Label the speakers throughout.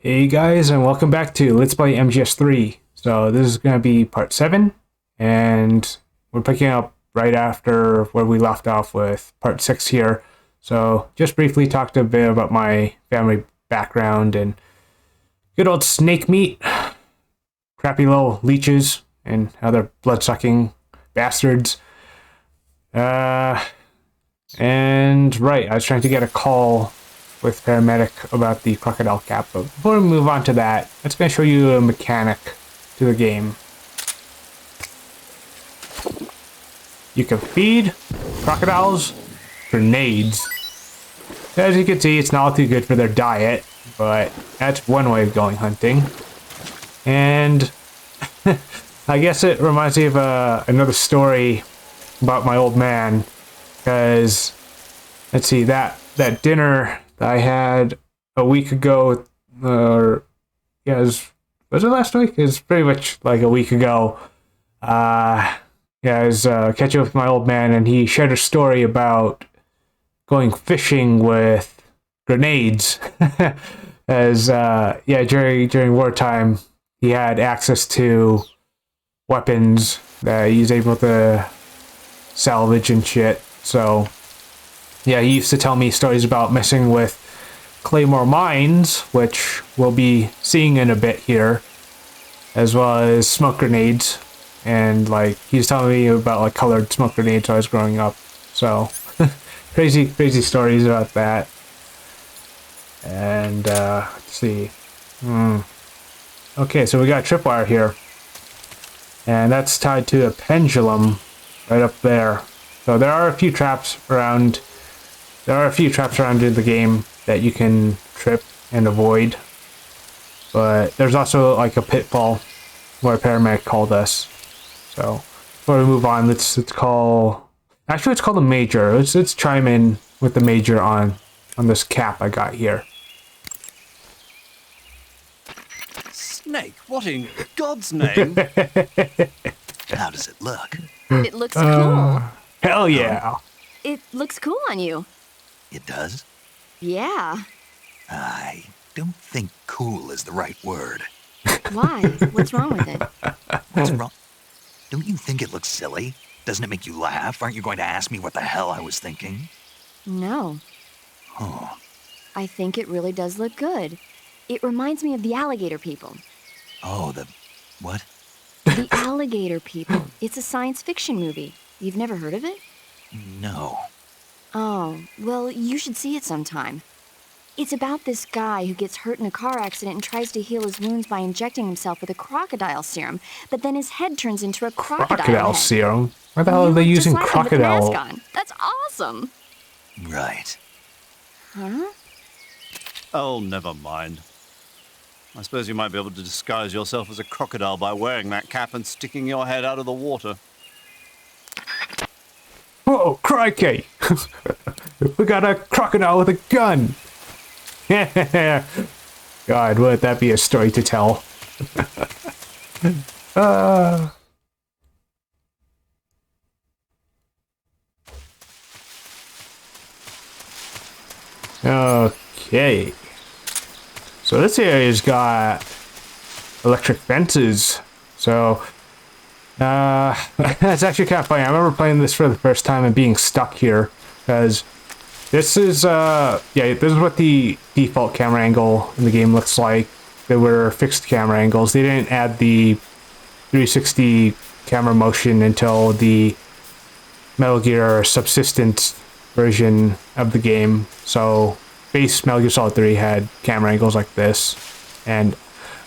Speaker 1: Hey guys, and welcome back to Let's Play MGS3. So this is going to be part 7, and we're picking up right after where we left off with part 6 here. So just briefly talked a bit about my family background and good old snake meat, crappy little leeches, and other blood-sucking bastards. And right, I was trying to get a call with paramedic about the crocodile cap, but before we move on to that, let's going to show you a mechanic to the game. You can feed crocodiles grenades. As you can see, it's not too good for their diet, but that's one way of going hunting. And I guess it reminds me of another story about my old man, because let's see, that dinner that I had a week ago, or yeah, was it last week? It was pretty much like a week ago. I was catching up with my old man, and he shared a story about going fishing with grenades. As during wartime, he had access to weapons that he was able to salvage and shit. So yeah, he used to tell me stories about messing with claymore mines, which we'll be seeing in a bit here, as well as smoke grenades. And like, he was telling me about like colored smoke grenades when I was growing up. So crazy stories about that. And let's see. Okay, so we got a tripwire here, and that's tied to a pendulum right up there. So there are a few traps around. There are a few traps around in the game that you can trip and avoid, but there's also like a pitfall where a paramedic called us. So before we move on, let's call. Actually, it's called a major. Let's chime in with the major on this cap I got here.
Speaker 2: Snake, what in God's name? How does it look?
Speaker 3: It looks cool.
Speaker 1: Hell yeah!
Speaker 3: It looks cool on you.
Speaker 2: It does?
Speaker 3: Yeah.
Speaker 2: I don't think cool is the right word.
Speaker 3: Why? What's wrong with it?
Speaker 2: What's wrong? Don't you think it looks silly? Doesn't it make you laugh? Aren't you going to ask me what the hell I was thinking?
Speaker 3: No.
Speaker 2: Oh.
Speaker 3: I think it really does look good. It reminds me of the alligator people.
Speaker 2: Oh, the what?
Speaker 3: The alligator people. It's a science fiction movie. You've never heard of it?
Speaker 2: No.
Speaker 3: Oh, well, you should see it sometime. It's about this guy who gets hurt in a car accident and tries to heal his wounds by injecting himself with a crocodile serum, but then his head turns into a crocodile head.
Speaker 1: Serum? Why the hell are they using
Speaker 3: just like
Speaker 1: crocodile?
Speaker 3: With a mask on. That's awesome.
Speaker 2: Right.
Speaker 3: Huh?
Speaker 4: Oh, never mind. I suppose you might be able to disguise yourself as a crocodile by wearing that cap and sticking your head out of the water.
Speaker 1: Whoa, crikey! We got a crocodile with a gun! God, would that be a story to tell? Okay. So this area's got electric fences. So that's actually kind of funny. I remember playing this for the first time and being stuck here, because this is this is what the default camera angle in the game looks like. They were fixed camera angles. They didn't add the 360 camera motion until the Metal Gear Subsistence version of the game. So base Metal Gear Solid 3 had camera angles like this, and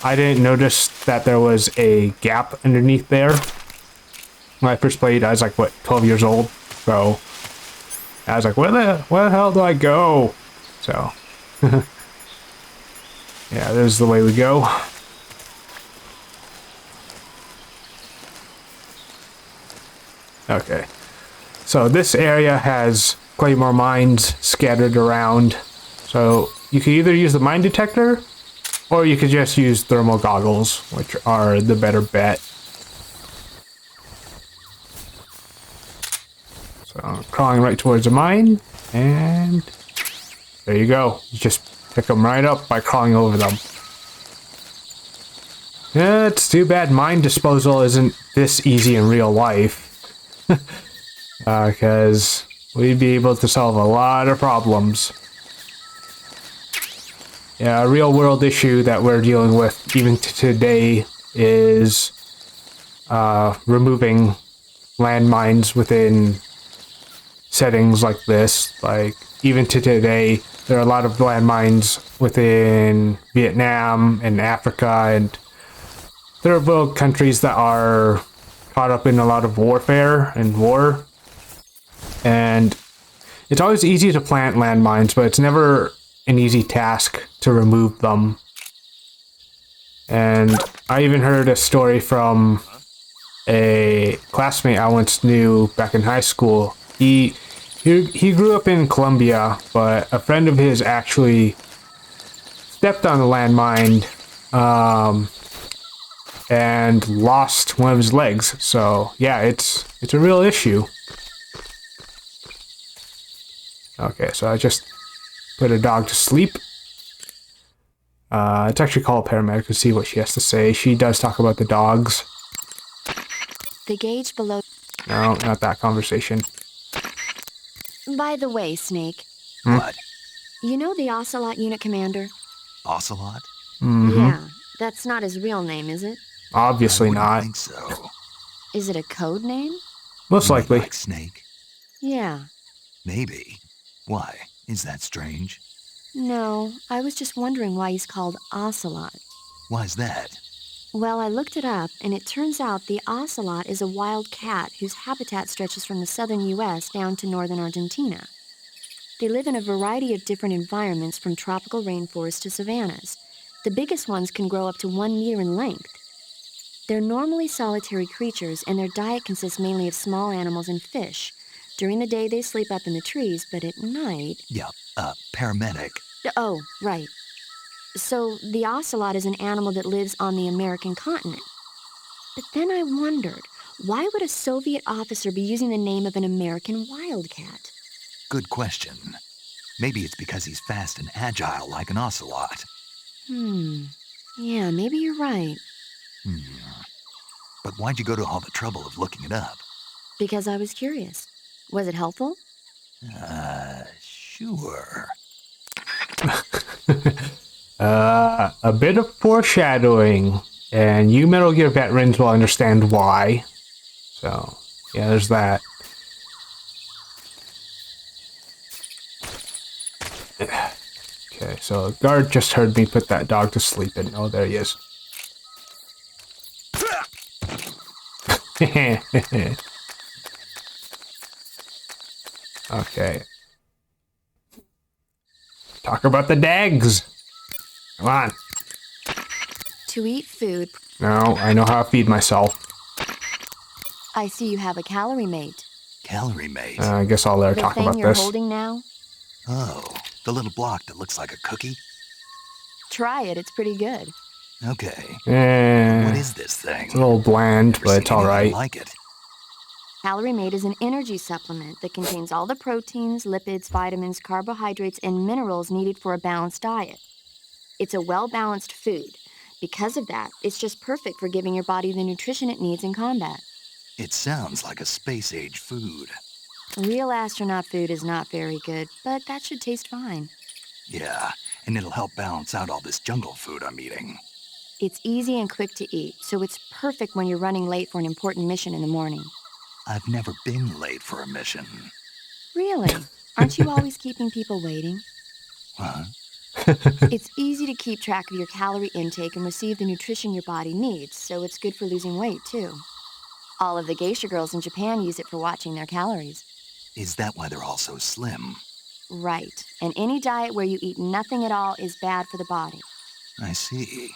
Speaker 1: I didn't notice that there was a gap underneath there. When I first played, I was like, what, 12 years old? So I was like, where the hell do I go? So yeah, there's the way we go. Okay, so this area has claymore mines scattered around. So you could either use the mine detector, or you could just use thermal goggles, which are the better bet. So I'm crawling right towards a mine, and there you go. You just pick them right up by crawling over them. Yeah, it's too bad mine disposal isn't this easy in real life. Because we'd be able to solve a lot of problems. Yeah, a real world issue that we're dealing with even today is removing landmines within settings like this. Like, even to today, there are a lot of landmines within Vietnam and Africa and third world countries that are caught up in a lot of warfare and war. And it's always easy to plant landmines, but it's never an easy task to remove them. And I even heard a story from a classmate I once knew back in high school. He grew up in Colombia, but a friend of his actually stepped on a landmine and lost one of his legs. So yeah, it's a real issue. Okay, so I just put a dog to sleep. Let's actually call a paramedic to see what she has to say. She does talk about the dogs.
Speaker 3: The gauge below...
Speaker 1: No, not that conversation.
Speaker 3: By the way, Snake,
Speaker 2: What?
Speaker 3: you know the Ocelot unit commander?
Speaker 2: Ocelot?
Speaker 3: Yeah, that's not his real name, is it?
Speaker 1: Obviously
Speaker 2: I wouldn't
Speaker 1: not.
Speaker 2: think so.
Speaker 3: Is it a code name?
Speaker 1: Most
Speaker 2: You mean
Speaker 1: likely.
Speaker 2: like Snake?
Speaker 3: Yeah.
Speaker 2: Maybe. Why? Is that strange?
Speaker 3: No, I was just wondering why he's called Ocelot.
Speaker 2: Why's that?
Speaker 3: Well, I looked it up, and it turns out the ocelot is a wild cat whose habitat stretches from the southern U.S. down to northern Argentina. They live in a variety of different environments, from tropical rainforests to savannas. The biggest ones can grow up to 1 meter in length. They're normally solitary creatures, and their diet consists mainly of small animals and fish. During the day, they sleep up in the trees, but at night...
Speaker 2: Yeah, paramedic.
Speaker 3: Oh, right. So, the ocelot is an animal that lives on the American continent. But then I wondered, why would a Soviet officer be using the name of an American wildcat?
Speaker 2: Good question. Maybe it's because he's fast and agile like an ocelot.
Speaker 3: Yeah, maybe you're right.
Speaker 2: But why'd you go to all the trouble of looking it up?
Speaker 3: Because I was curious. Was it helpful?
Speaker 2: Sure.
Speaker 1: A bit of foreshadowing, and you Metal Gear veterans will understand why. So, yeah, there's that. Okay, so a guard just heard me put that dog to sleep, and oh, there he is. Okay. Talk about the dags. Come on.
Speaker 3: To eat food.
Speaker 1: No, I know how to feed myself.
Speaker 3: I see you have a calorie mate.
Speaker 2: Calorie mate.
Speaker 1: I guess I'll let her
Speaker 3: The
Speaker 1: talk
Speaker 3: thing
Speaker 1: about
Speaker 3: you're
Speaker 1: this.
Speaker 3: holding now?
Speaker 2: Oh, the little block that looks like a cookie?
Speaker 3: Try it, it's pretty good.
Speaker 2: Okay.
Speaker 1: Eh,
Speaker 2: What is this thing?
Speaker 1: it's a little bland,
Speaker 2: Never
Speaker 1: but
Speaker 2: seen
Speaker 1: it's
Speaker 2: anything
Speaker 1: alright.
Speaker 2: like it.
Speaker 3: Calorie Mate is an energy supplement that contains all the proteins, lipids, vitamins, carbohydrates, and minerals needed for a balanced diet. It's a well-balanced food. Because of that, it's just perfect for giving your body the nutrition it needs in combat.
Speaker 2: It sounds like a space-age food.
Speaker 3: Real astronaut food is not very good, but that should taste fine.
Speaker 2: Yeah, and it'll help balance out all this jungle food I'm eating.
Speaker 3: It's easy and quick to eat, so it's perfect when you're running late for an important mission in the morning.
Speaker 2: I've never been late for a mission.
Speaker 3: Really? Aren't you always keeping people waiting?
Speaker 2: Huh?
Speaker 3: It's easy to keep track of your calorie intake and receive the nutrition your body needs, so it's good for losing weight, too. All of the geisha girls in Japan use it for watching their calories.
Speaker 2: Is that why they're all so slim?
Speaker 3: Right. And any diet where you eat nothing at all is bad for the body.
Speaker 2: I see.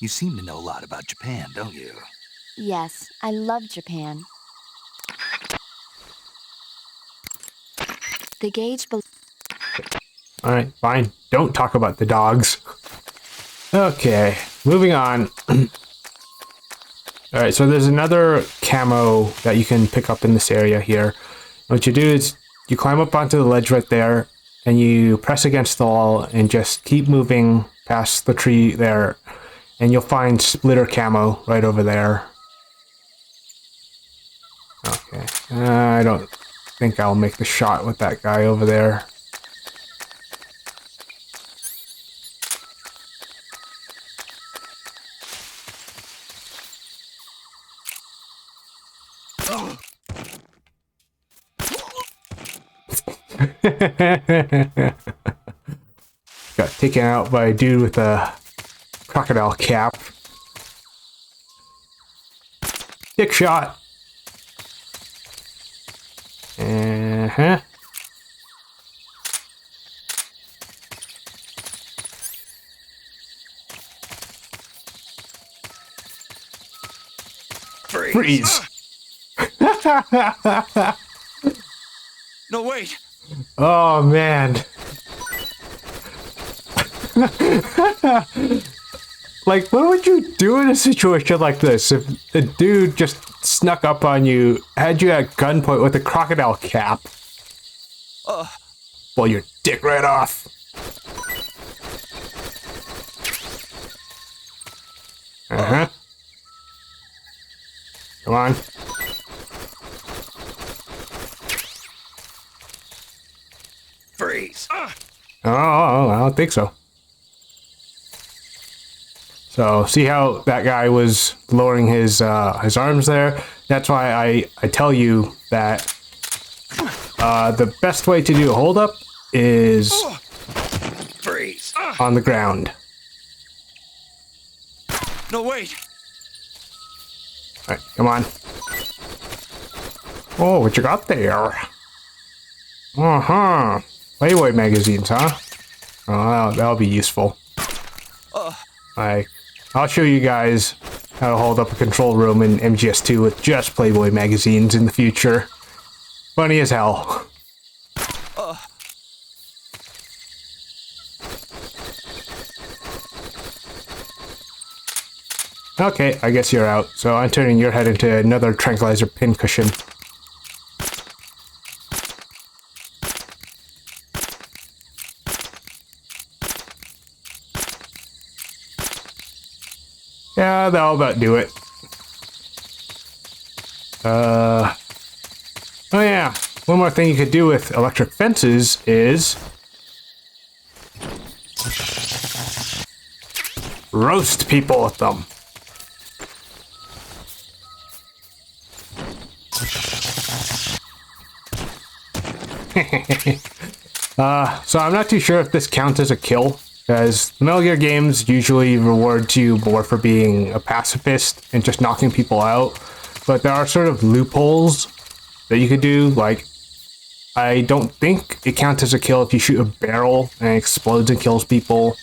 Speaker 2: You seem to know a lot about Japan, don't you?
Speaker 3: Yes, I love Japan. The gauge below...
Speaker 1: Alright, fine. Don't talk about the dogs. Okay, moving on. Alright, so there's another camo that you can pick up in this area here. What you do is you climb up onto the ledge right there, and you press against the wall and just keep moving past the tree there. And you'll find splitter camo right over there. Okay. I don't think I'll make the shot with that guy over there. Got taken out by a dude with a crocodile cap. Dick shot. Uh-huh. Freeze.
Speaker 2: No, wait.
Speaker 1: Oh, man. Like, what would you do in a situation like this if a dude just snuck up on you, had you at gunpoint with a crocodile cap? Pull your dick right off. Uh-huh. Come on.
Speaker 2: Freeze.
Speaker 1: Oh, I don't think so. So, see how that guy was lowering his arms there? That's why I tell you that the best way to do a hold-up is
Speaker 2: Freeze.
Speaker 1: on the ground.
Speaker 2: No, wait.
Speaker 1: Alright, come on. Oh, what you got there? Uh-huh. Playboy magazines, huh? Oh, that'll be useful. Like, I'll show you guys how to hold up a control room in MGS2 with just Playboy magazines in the future. Funny as hell. Okay, I guess you're out. So I'm turning your head into another tranquilizer pincushion. Yeah, that'll about do it. Oh yeah, one more thing you could do with electric fences is roast people with them. So I'm not too sure if this counts as a kill, because Metal Gear games usually reward you more for being a pacifist and just knocking people out, but there are sort of loopholes that you could do. Like, I don't think it counts as a kill if you shoot a barrel and it explodes and kills people,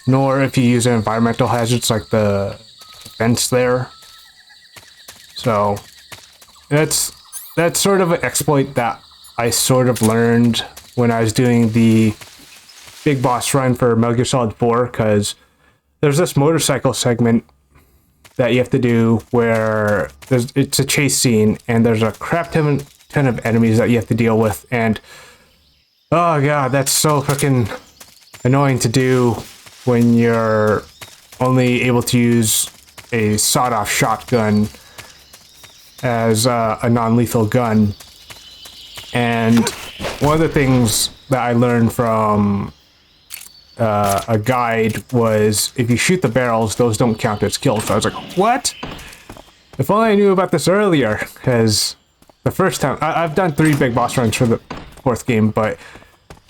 Speaker 1: nor if you use environmental hazards like the fence there. So that's sort of an exploit that I sort of learned when I was doing the big boss run for Metal Gear Solid 4, because there's this motorcycle segment that you have to do where it's a chase scene and there's a crap ton of enemies that you have to deal with, and oh god, that's so freaking annoying to do when you're only able to use a sawed-off shotgun as a non-lethal gun. And one of the things that I learned from a guide was if you shoot the barrels, those don't count as kills. So I was like, what? If only I knew about this earlier, because the first time I've done 3 big boss runs for the 4th game, but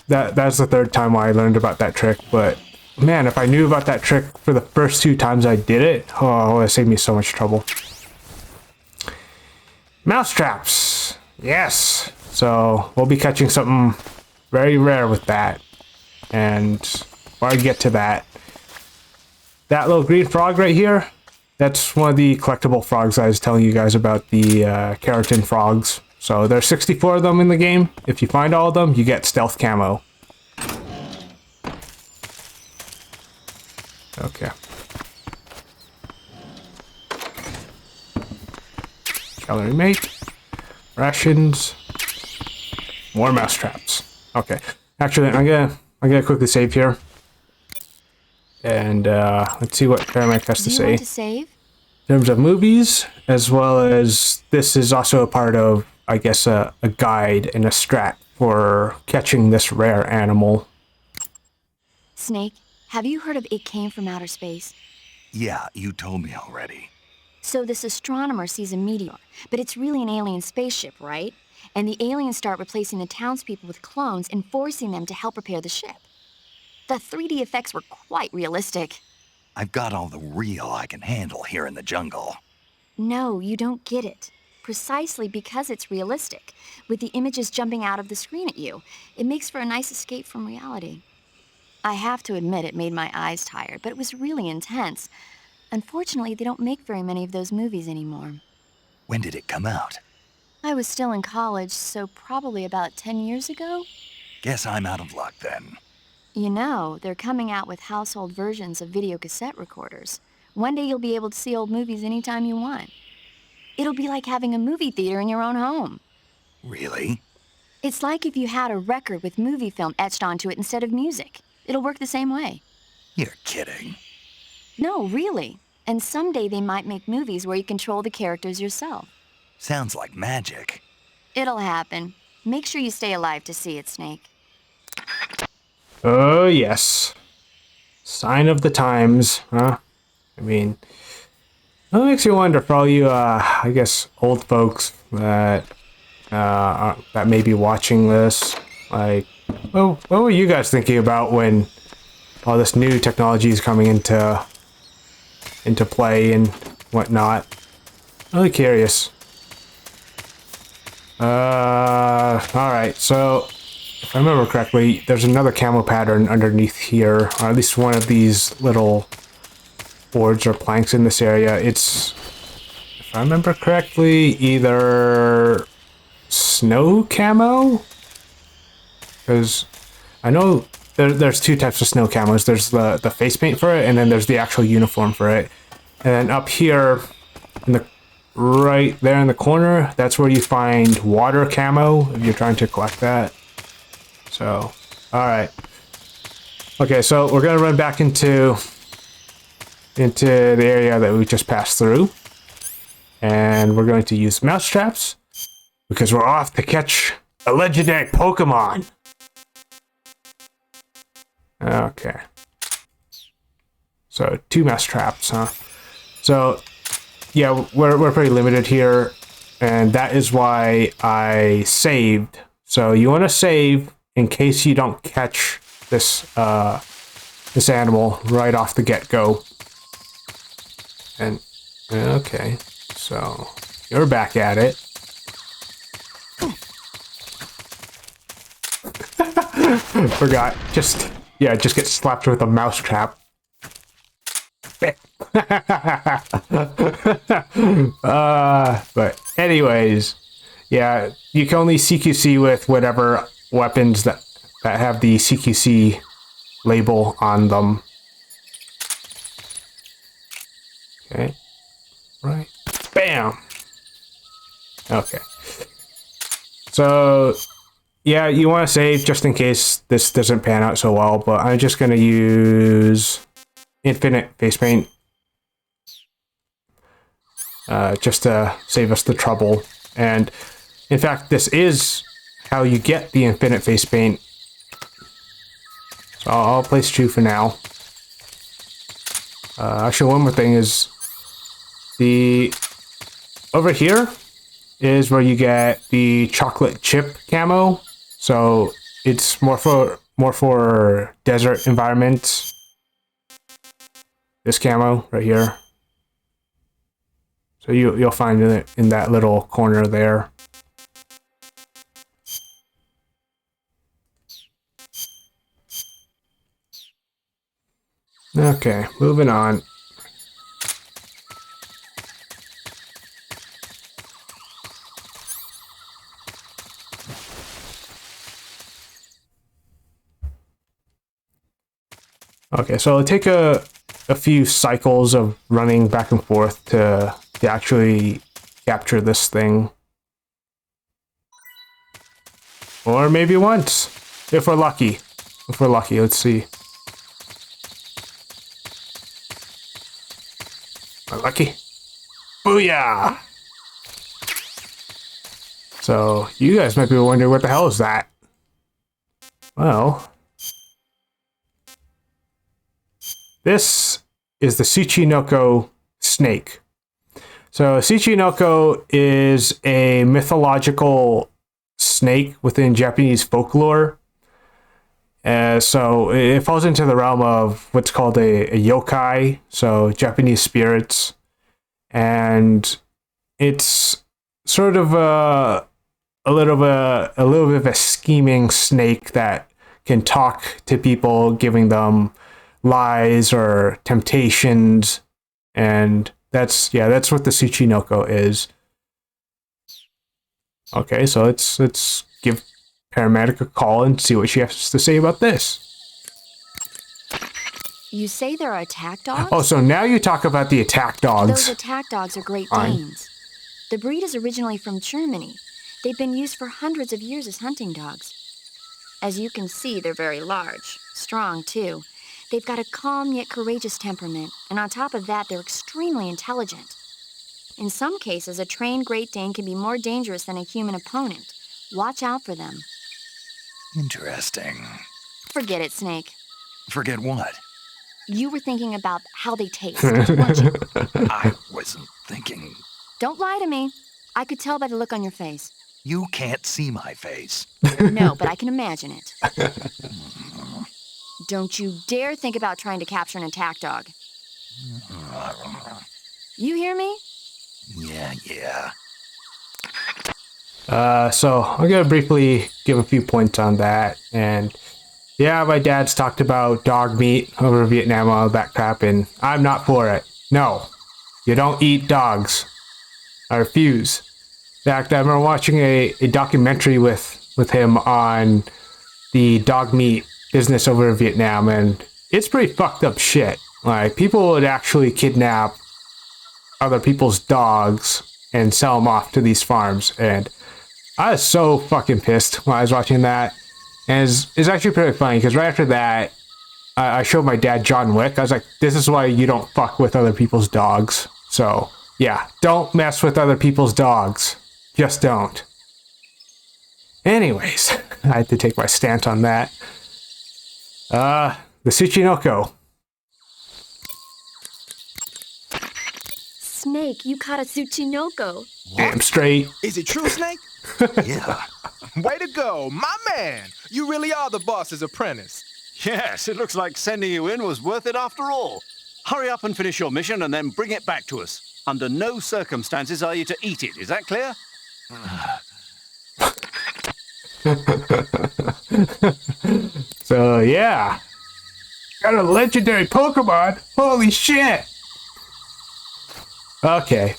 Speaker 1: that's the 3rd time I learned about that trick. But man, if I knew about that trick for the first 2 times I did it, oh, it would have saved me so much trouble. Mousetraps, yes. So we'll be catching something very rare with that. And before I get to that little green frog right here, that's one of the collectible frogs I was telling you guys about, the keratin frogs. So there's 64 of them in the game. If you find all of them, you get stealth camo. Okay. Calorie mate. Rations. More mousetraps. Okay. Actually, I'm gonna quickly save here. And let's see what Paramount has to
Speaker 3: Do you
Speaker 1: say.
Speaker 3: want to save?
Speaker 1: In terms of movies, as well as this is also a part of, I guess, a guide and a strat for catching this rare animal.
Speaker 3: Snake, have you heard of It Came from Outer Space?
Speaker 2: Yeah, you told me already.
Speaker 3: So this astronomer sees a meteor, but it's really an alien spaceship, right? And the aliens start replacing the townspeople with clones and forcing them to help repair the ship. The 3D effects were quite realistic.
Speaker 2: I've got all the real I can handle here in the jungle.
Speaker 3: No, you don't get it. Precisely because it's realistic, with the images jumping out of the screen at you, it makes for a nice escape from reality. I have to admit it made my eyes tired, but it was really intense. Unfortunately, they don't make very many of those movies anymore.
Speaker 2: When did it come out?
Speaker 3: I was still in college, so probably about 10 years ago.
Speaker 2: Guess I'm out of luck then.
Speaker 3: You know, they're coming out with household versions of video cassette recorders. One day you'll be able to see old movies anytime you want. It'll be like having a movie theater in your own home.
Speaker 2: Really?
Speaker 3: It's like if you had a record with movie film etched onto it instead of music. It'll work the same way.
Speaker 2: You're kidding.
Speaker 3: No, really. And someday they might make movies where you control the characters yourself.
Speaker 2: Sounds like magic.
Speaker 3: It'll happen. Make sure you stay alive to see it, Snake.
Speaker 1: Oh, yes. Sign of the times, huh? I mean, that makes you wonder for all you, I guess, old folks that may be watching this. Like, well, what were you guys thinking about when all this new technology is coming into play and whatnot? Really curious. Alright, so if I remember correctly, there's another camo pattern underneath here, or at least one of these little boards or planks in this area. It's, if I remember correctly, either snow camo? Because I know there's two types of snow camos. There's the face paint for it, and then there's the actual uniform for it. And then up here, in the right there in the corner, that's where you find water camo if you're trying to collect that. So, alright. Okay, so we're gonna run back into the area that we just passed through. And we're going to use mouse traps because we're off to catch a legendary Pokemon. Okay. So 2 mouse traps, huh? So yeah, we're pretty limited here, and that is why I saved. So you want to save in case you don't catch this this animal right off the get-go. And okay, so you're back at it. Forgot. Just get slapped with a mouse trap. But anyways, yeah, you can only CQC with whatever weapons that have the CQC label on them. Okay. Right. Bam! Okay. So, yeah, you want to save just in case this doesn't pan out so well, but I'm just going to use infinite face paint just to save us the trouble. And in fact, this is how you get the infinite face paint. So I'll place 2 for now. Actually, one more thing is over here is where you get the chocolate chip camo. So it's more for desert environments. This camo right here. So you'll find it in that little corner there. Okay, moving on. Okay, so it'll take a few cycles of running back and forth to actually capture this thing. Or maybe once, if we're lucky. If we're lucky, let's see. Lucky. Booyah! So, you guys might be wondering what the hell is that? Well, this is the Tsuchinoko snake. So, Tsuchinoko is a mythological snake within Japanese folklore. So, it falls into the realm of what's called a yokai, so Japanese spirits. And it's sort of a little bit of a scheming snake that can talk to people, giving them lies or temptations, and that's what the Tsuchinoko is. Okay, so let's give paramedic a call and see what she has to say about this.
Speaker 3: You say there are attack dogs?
Speaker 1: Oh, so now you talk about the attack dogs.
Speaker 3: Those attack dogs are Great
Speaker 1: Fine.
Speaker 3: Danes. The breed is originally from Germany. They've been used for hundreds of years as hunting dogs. As you can see, they're very large, strong too. They've got a calm yet courageous temperament, and on top of that, they're extremely intelligent. In some cases, a trained Great Dane can be more dangerous than a human opponent. Watch out for them.
Speaker 2: Interesting.
Speaker 3: Forget it, Snake.
Speaker 2: Forget what?
Speaker 3: You were thinking about how they taste, weren't you?
Speaker 2: I wasn't thinking.
Speaker 3: Don't lie to me. I could tell by the look on your face.
Speaker 2: You can't see my face.
Speaker 3: No, but I can imagine it. Don't you dare think about trying to capture an attack dog. You hear me?
Speaker 2: Yeah.
Speaker 1: So I'm gonna briefly give a few points on that, and yeah, my dad's talked about dog meat over Vietnam, all that crap, and I'm not for it. No, you don't eat dogs. I refuse. In fact, I remember watching a documentary with him on the dog meat business over in Vietnam, and it's pretty fucked up shit. Like, people would actually kidnap other people's dogs and sell them off to these farms, and I was so fucking pissed when I was watching that. And it's actually pretty funny, because right after that, I showed my dad John Wick. I was like, this is why you don't fuck with other people's dogs. So, yeah, don't mess with other people's dogs. Just don't. Anyways, I had to take my stance on that. The Tsuchinoko.
Speaker 3: Snake, you caught a Tsuchinoko.
Speaker 1: Damn straight.
Speaker 5: Is it true, Snake?
Speaker 2: Yeah.
Speaker 5: Way to go, my man! You really are the boss's apprentice.
Speaker 4: Yes, it looks like sending you in was worth it after all. Hurry up and finish your mission and then bring it back to us. Under no circumstances are you to eat it. Is that clear?
Speaker 1: So, yeah. Got a legendary Pokemon. Holy shit. Okay.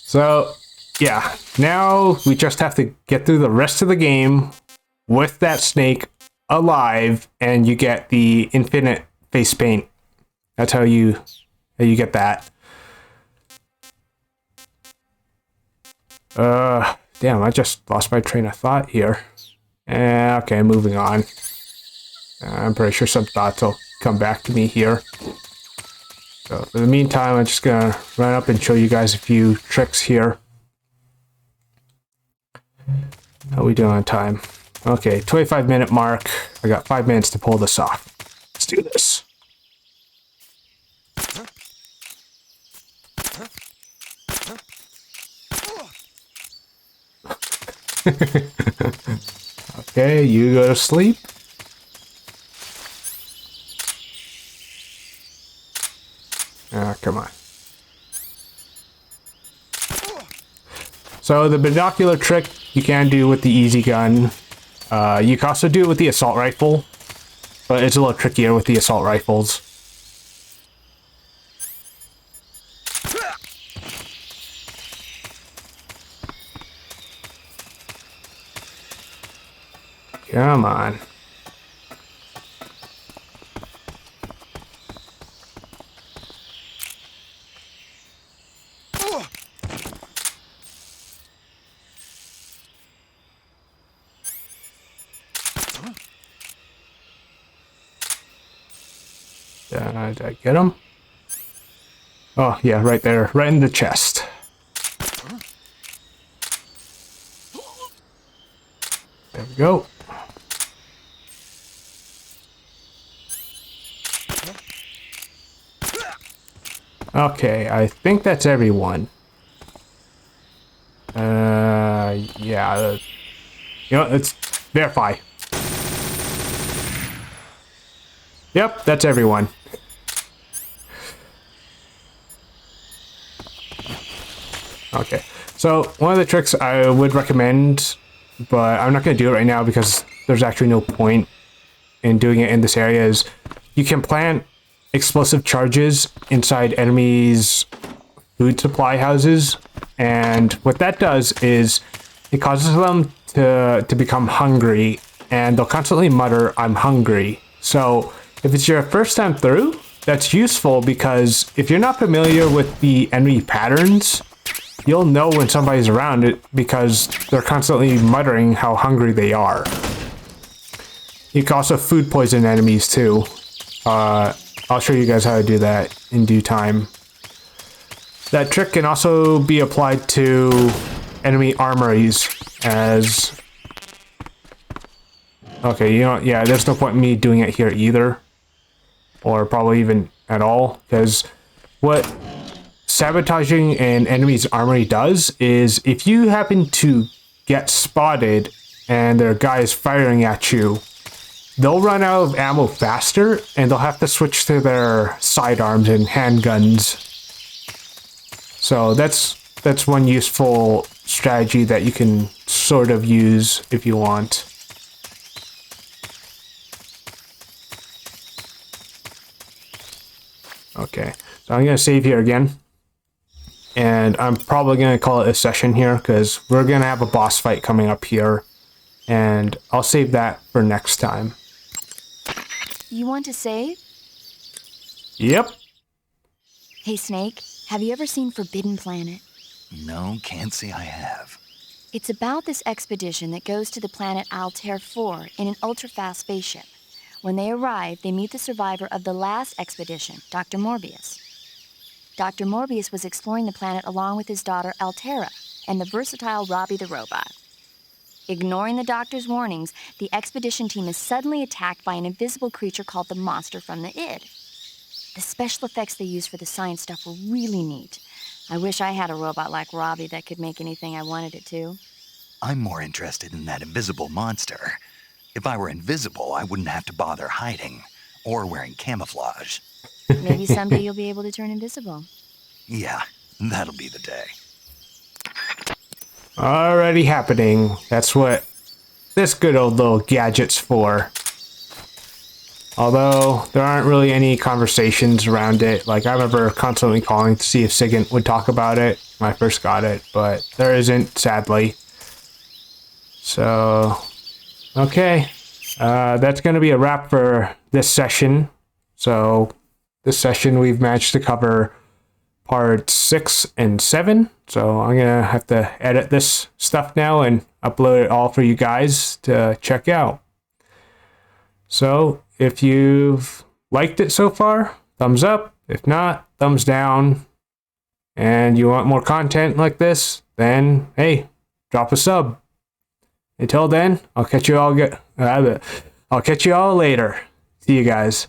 Speaker 1: So, yeah. Now we just have to get through the rest of the game with that snake alive, and you get the infinite face paint. That's how you get that. Damn, I just lost my train of thought here. Okay, moving on. I'm pretty sure some thoughts will come back to me here. So, in the meantime, I'm just gonna run up and show you guys a few tricks here. How we doing on time? Okay, 25-minute mark. I got 5 minutes to pull this off. Let's do this. Okay, you go to sleep. Ah, come on. So the binocular trick you can do with the easy gun. You can also do it with the assault rifle, but it's a little trickier with the assault rifles. Come on. Did I get him? Oh, yeah, right there. Right in the chest. There we go. Okay, I think that's everyone. Yeah. You know, let's verify. Yep, that's everyone. Okay, so one of the tricks I would recommend, but I'm not going to do it right now because there's actually no point in doing it in this area, is you can plant explosive charges inside enemies' food supply houses, and what that does is it causes them to become hungry, and they'll constantly mutter, "I'm hungry." So if it's your first time through, that's useful because if you're not familiar with the enemy patterns, you'll know when somebody's around it because they're constantly muttering how hungry they are. You can also food poison enemies too. I'll show you guys how to do that in due time. That trick can also be applied to enemy armories as... Okay, you know, yeah, there's no point in me doing it here either. Or probably even at all, because what sabotaging an enemy's armory does is if you happen to get spotted and their guy is firing at you, they'll run out of ammo faster and they'll have to switch to their sidearms and handguns. So that's one useful strategy that you can sort of use if you want. Okay, so I'm going to save here again. And I'm probably going to call it a session here because we're going to have a boss fight coming up here. And I'll save that for next time.
Speaker 3: You want to save?
Speaker 1: Yep.
Speaker 3: Hey, Snake, have you ever seen Forbidden Planet?
Speaker 2: No, can't say I have.
Speaker 3: It's about this expedition that goes to the planet Altair 4 in an ultra-fast spaceship. When they arrive, they meet the survivor of the last expedition, Dr. Morbius. Dr. Morbius was exploring the planet along with his daughter Altera and the versatile Robbie the robot. Ignoring the doctor's warnings, the expedition team is suddenly attacked by an invisible creature called the Monster from the Id. The special effects they used for the science stuff were really neat. I wish I had a robot like Robbie that could make anything I wanted it to.
Speaker 2: I'm more interested in that invisible monster. If I were invisible, I wouldn't have to bother hiding or wearing camouflage.
Speaker 3: Maybe someday you'll be able to turn invisible.
Speaker 2: Yeah, that'll be the day.
Speaker 1: Already happening. That's what this good old little gadget's for. Although there aren't really any conversations around it. Like I remember constantly calling to see if Sigint would talk about it when I first got it, but there isn't, sadly. So, okay. That's going to be a wrap for this session. So, this session we've managed to cover parts 6 and 7. So, I'm going to have to edit this stuff now and upload it all for you guys to check out. So, if you've liked it so far, thumbs up. If not, thumbs down. And you want more content like this, then, hey, drop a sub. Until then, I'll catch you all later. See you guys.